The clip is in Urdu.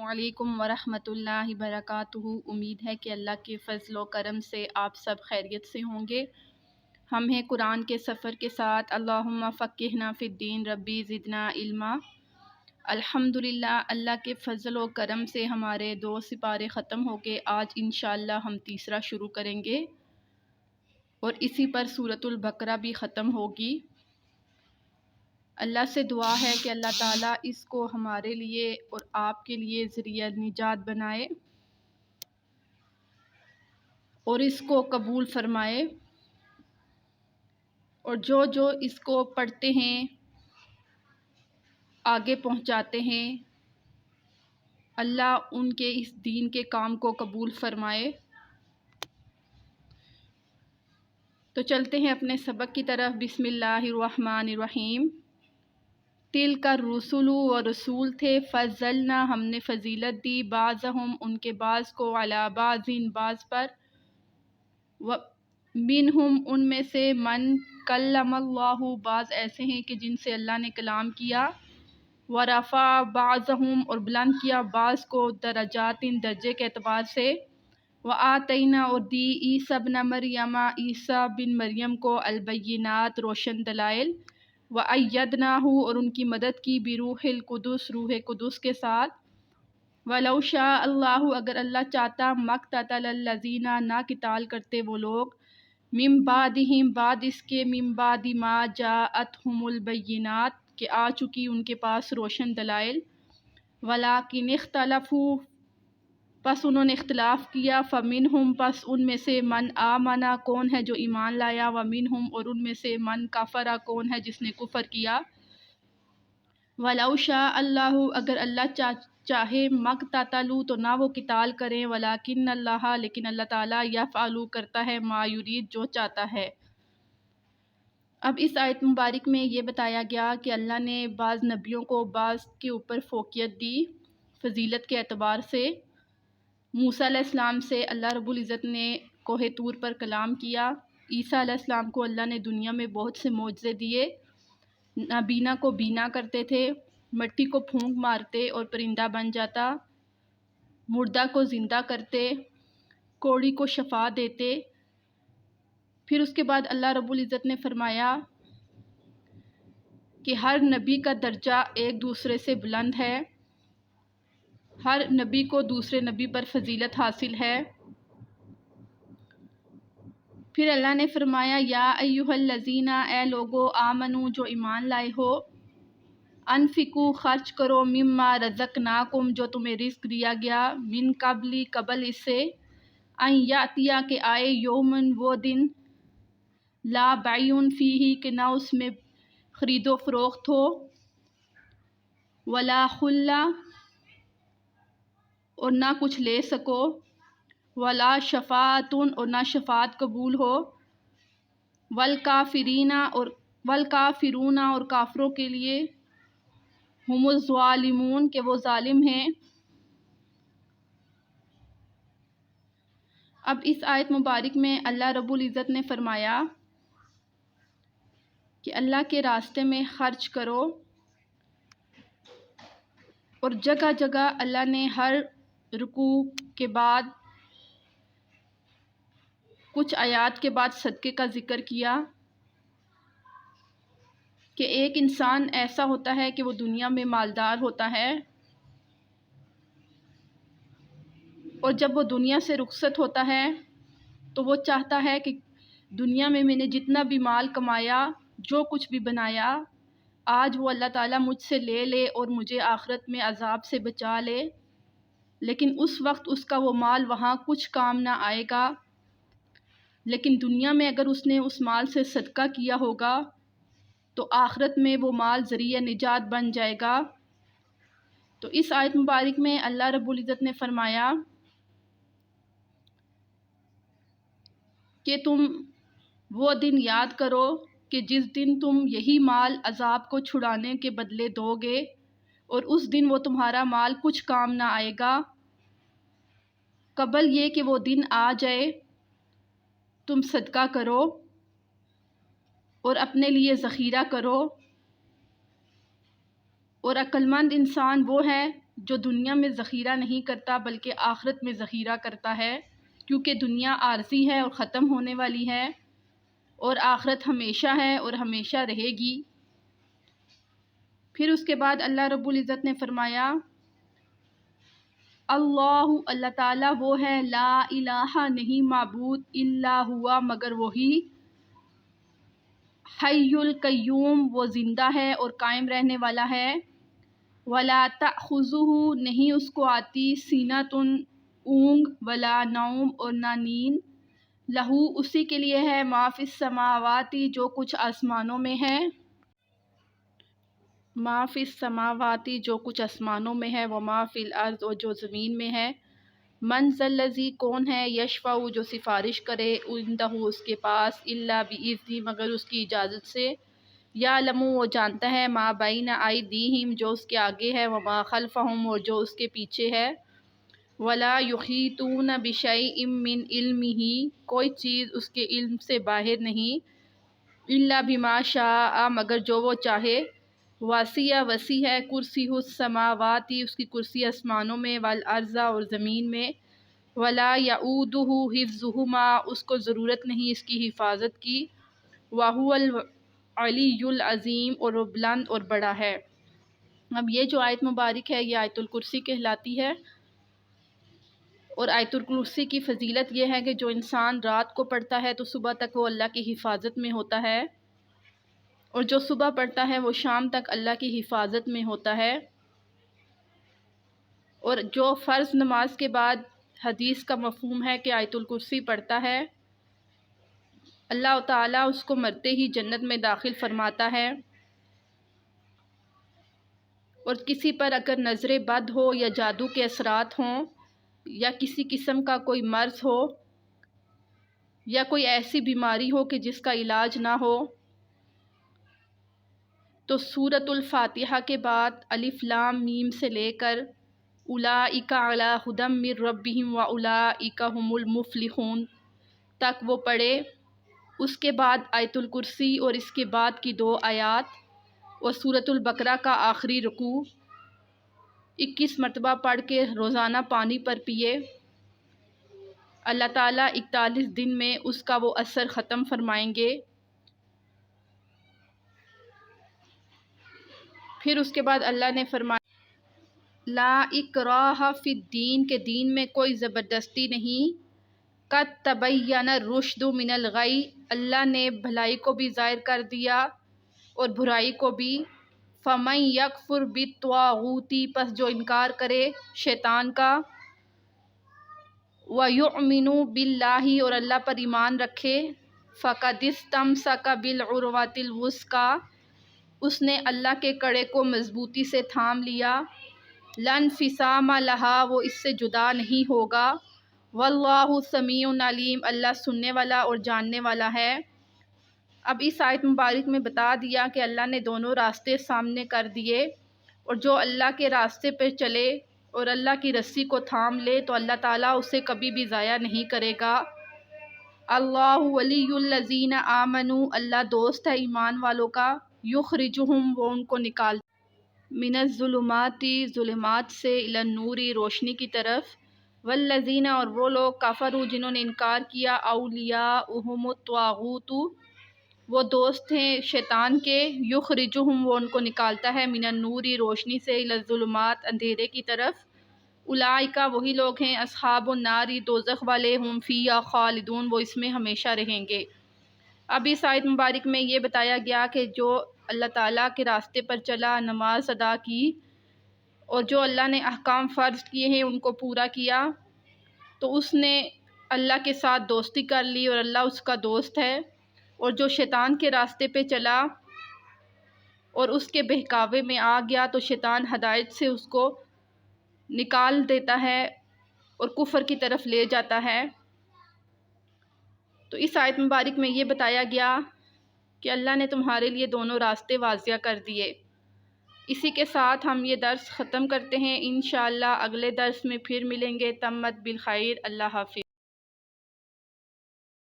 علیکم ورحمۃ اللہ وبرکاتہ۔ امید ہے کہ اللہ کے فضل و کرم سے آپ سب خیریت سے ہوں گے۔ ہم ہیں قرآن کے سفر کے ساتھ۔ اللہم فقہنا فی الدین ربی زدنا علما۔ الحمدللہ اللہ کے فضل و کرم سے ہمارے 2 سپارے ختم ہو گئے۔ آج انشاءاللہ ہم تیسرا شروع کریں گے اور اسی پر سورۃ البقرہ بھی ختم ہوگی۔ اللہ سے دعا ہے کہ اللہ تعالیٰ اس کو ہمارے لیے اور آپ کے لیے ذریعہ نجات بنائے اور اس کو قبول فرمائے، اور جو اس کو پڑھتے ہیں آگے پہنچاتے ہیں، اللہ ان کے اس دین کے کام کو قبول فرمائے۔ تو چلتے ہیں اپنے سبق کی طرف۔ بسم اللہ الرحمن الرحیم۔ تلک الرسل و رسول تھے، فضلنا ہم نے فضیلت دی، بعضہم ان کے بعض کو، علی بعضٍ بعض پر، منہم ان میں سے، من کلم اللہ بعض ایسے ہیں کہ جن سے اللہ نے کلام کیا، ورفع بعضہم اور بلند کیا بعض کو، درجات درجے کے اعتبار سے، وآتینا اور دی عیسیٰ ابن مریم عیسیٰ بن مریم کو، البینات روشن دلائل، وأیدناہ اور ان کی مدد کی، بروح القدس روح قدس کے ساتھ، ولو شاء اللہ اگر اللہ چاہتا، مقتتل الذین نہ قتال کرتے وہ لوگ، من بعدہم بعد اس کے، من بعد ما جاءتہم البینات کہ آ چکی ان کے پاس روشن دلائل، ولکن اختلفوا پس انہوں نے اختلاف کیا، فمنہم پس ان میں سے، من آمنا کون ہے جو ایمان لایا، ومنہم اور ان میں سے، من کفر کون ہے جس نے کفر کیا، ولو شاء اللہ اگر اللہ چاہے، مقتتلوا تو نہ وہ قتال کریں، ولکن اللہ لیکن اللہ تعالیٰ، یفعل کرتا ہے، ما یرید جو چاہتا ہے۔ اب اس آیت مبارک میں یہ بتایا گیا کہ اللہ نے بعض نبیوں کو بعض کے اوپر فوقیت دی فضیلت کے اعتبار سے۔ موسیٰ علیہ السلام سے اللہ رب العزت نے کوہ طور پر کلام کیا۔ عیسیٰ علیہ السلام کو اللہ نے دنیا میں بہت سے معجزے دیے، نابینا کو بینا کرتے تھے، مٹی کو پھونک مارتے اور پرندہ بن جاتا، مردہ کو زندہ کرتے، کوڑی کو شفا دیتے۔ پھر اس کے بعد اللہ رب العزت نے فرمایا کہ ہر نبی کا درجہ ایک دوسرے سے بلند ہے، ہر نبی کو دوسرے نبی پر فضیلت حاصل ہے۔ پھر اللہ نے فرمایا، یا ایھا الذین اے لوگو، آمنو جو ایمان لائے ہو، انفقوا خرچ کرو، مما رزقناکم جو تمہیں رزق دیا گیا، من قبل قبل اس سے، ان یاتیا کہ آئے، یومن وہ دن، لا بیع فیہ کہ نہ اس میں خرید و فروخت ہو، ولا خلہ اور نہ کچھ لے سکو، ولا شفاعۃ اور نہ شفاعت قبول ہو، والکافرون اور کافروں کے لیے، ہم الظالمون کہ وہ ظالم ہیں۔ اب اس آیت مبارک میں اللہ رب العزت نے فرمایا کہ اللہ کے راستے میں خرچ کرو، اور جگہ جگہ اللہ نے ہر رکوع کے بعد کچھ آیات کے بعد صدقے کا ذکر کیا کہ ایک انسان ایسا ہوتا ہے کہ وہ دنیا میں مالدار ہوتا ہے، اور جب وہ دنیا سے رخصت ہوتا ہے تو وہ چاہتا ہے کہ دنیا میں نے جتنا بھی مال کمایا، جو کچھ بھی بنایا، آج وہ اللہ تعالیٰ مجھ سے لے لے اور مجھے آخرت میں عذاب سے بچا لے، لیکن اس وقت اس کا وہ مال وہاں کچھ کام نہ آئے گا، لیکن دنیا میں اگر اس نے اس مال سے صدقہ کیا ہوگا تو آخرت میں وہ مال ذریعہ نجات بن جائے گا۔ تو اس آیت مبارک میں اللہ رب العزت نے فرمایا کہ تم وہ دن یاد کرو کہ جس دن تم یہی مال عذاب کو چھڑانے کے بدلے دو گے، اور اس دن وہ تمہارا مال کچھ کام نہ آئے گا، قبل یہ کہ وہ دن آ جائے تم صدقہ کرو اور اپنے لیے ذخیرہ کرو، اور عقل مند انسان وہ ہے جو دنیا میں ذخیرہ نہیں کرتا بلکہ آخرت میں ذخیرہ کرتا ہے، کیونکہ دنیا عارضی ہے اور ختم ہونے والی ہے، اور آخرت ہمیشہ ہے اور ہمیشہ رہے گی۔ پھر اس کے بعد اللہ رب العزت نے فرمایا اللہ تعالیٰ وہ ہے، لا الہ نہیں معبود الا ہوا مگر وہی، حی القیوم وہ زندہ ہے اور قائم رہنے والا ہے، ولا تأخذہ نہیں اس کو آتی، سینۃ اونگ، ولا نوم اور نہ نیند، لہو اسی کے لیے ہے، ما فی السماوات جو کچھ آسمانوں میں ہے، ما فی السماوات جو کچھ آسمانوں میں ہے، وما فی الارض اور جو زمین میں ہے، من ذا الذی کون ہے، یشفع جو سفارش کرے، عندہ اس کے پاس، الا باذنہ مگر اس کی اجازت سے، یعلم وہ جانتا ہے، ما بین ایدیہم جو اس کے آگے ہے، وما خلفہم اور جو اس کے پیچھے ہے، ولا یحیطون بشیء من علمہ کوئی چیز اس کے علم سے باہر نہیں، الا بما شاء مگر جو وہ چاہے، وسیع ہے، کرسی السماوات اس کی کرسی آسمانوں میں، والارض اور زمین میں، ولا یعودہ حفظہما اس کو ضرورت نہیں اس کی حفاظت کی، وہو العلی العظیم اور وہ بلند اور بڑا ہے۔ اب یہ جو آیت مبارک ہے یہ آیت الکرسی کہلاتی ہے، اور آیت الکرسی کی فضیلت یہ ہے کہ جو انسان رات کو پڑھتا ہے تو صبح تک وہ اللہ کی حفاظت میں ہوتا ہے، اور جو صبح پڑھتا ہے وہ شام تک اللہ کی حفاظت میں ہوتا ہے، اور جو فرض نماز کے بعد حدیث کا مفہوم ہے کہ آیت الکرسی پڑھتا ہے، اللہ تعالیٰ اس کو مرتے ہی جنت میں داخل فرماتا ہے، اور کسی پر اگر نظر بد ہو یا جادو کے اثرات ہوں یا کسی قسم کا کوئی مرض ہو یا کوئی ایسی بیماری ہو کہ جس کا علاج نہ ہو، تو سورۃ الفاتحہ کے بعد الف لام میم سے لے کر اولئک علی ھدی من ربہم واولئک ھم المفلحون تک وہ پڑھے۔ اس کے بعد آیت الکرسی اور اس کے بعد کی 2 آیات اور سورۃ البقرہ کا آخری رکوع 21 مرتبہ پڑھ کے روزانہ پانی پر پیے، اللہ تعالیٰ 41 دن میں اس کا وہ اثر ختم فرمائیں گے۔ پھر اس کے بعد اللہ نے فرمایا لا اکراہ فی الدین کہ دین میں کوئی زبردستی نہیں، قد تبین الرشد من الغی اللہ نے بھلائی کو بھی ظاہر کر دیا اور برائی کو بھی، فمن یکفر بالطاغوت پس جو انکار کرے شیطان کا، ویؤمن باللہ اور اللہ پر ایمان رکھے، فقد استمسک بالعروۃ الوثقی اس نے اللہ کے کڑے کو مضبوطی سے تھام لیا، لا انفصام لہا وہ اس سے جدا نہیں ہوگا، واللہ سمیع علیم اللہ سننے والا اور جاننے والا ہے۔ اب اس آیت مبارک میں بتا دیا کہ اللہ نے دونوں راستے سامنے کر دیے، اور جو اللہ کے راستے پہ چلے اور اللہ کی رسی کو تھام لے تو اللہ تعالیٰ اسے کبھی بھی ضائع نہیں کرے گا۔ اللہ ولی الذین آمنوا اللہ دوست ہے ایمان والوں کا، یخرجہم وہ ان کو نکال من الظلمات ظلمات سے، الی النور روشنی کی طرف، والذین اور وہ لوگ کفروا جنہوں نے انکار کیا، اولیاؤہم الطاغوت وہ دوست ہیں شیطان کے، یخرجہم وہ ان کو نکالتا ہے، من النور روشنی سے، الی الظلمات اندھیرے کی طرف، اولئک وہی لوگ ہیں، اصحاب النار دوزخ والے، ہم فیہا خالدون وہ اس میں ہمیشہ رہیں گے۔ اب اس آیت مبارک میں یہ بتایا گیا کہ جو اللہ تعالیٰ کے راستے پر چلا، نماز ادا کی اور جو اللہ نے احکام فرض کیے ہیں ان کو پورا کیا، تو اس نے اللہ کے ساتھ دوستی کر لی اور اللہ اس کا دوست ہے، اور جو شیطان کے راستے پہ چلا اور اس کے بہکاوے میں آ گیا تو شیطان ہدایت سے اس کو نکال دیتا ہے اور کفر کی طرف لے جاتا ہے۔ تو اس آیت مبارک میں یہ بتایا گیا کہ اللہ نے تمہارے لیے دونوں راستے واضح کر دیے۔ اسی کے ساتھ ہم یہ درس ختم کرتے ہیں، انشاءاللہ اگلے درس میں پھر ملیں گے۔ تمت بالخیر، اللہ حافظ۔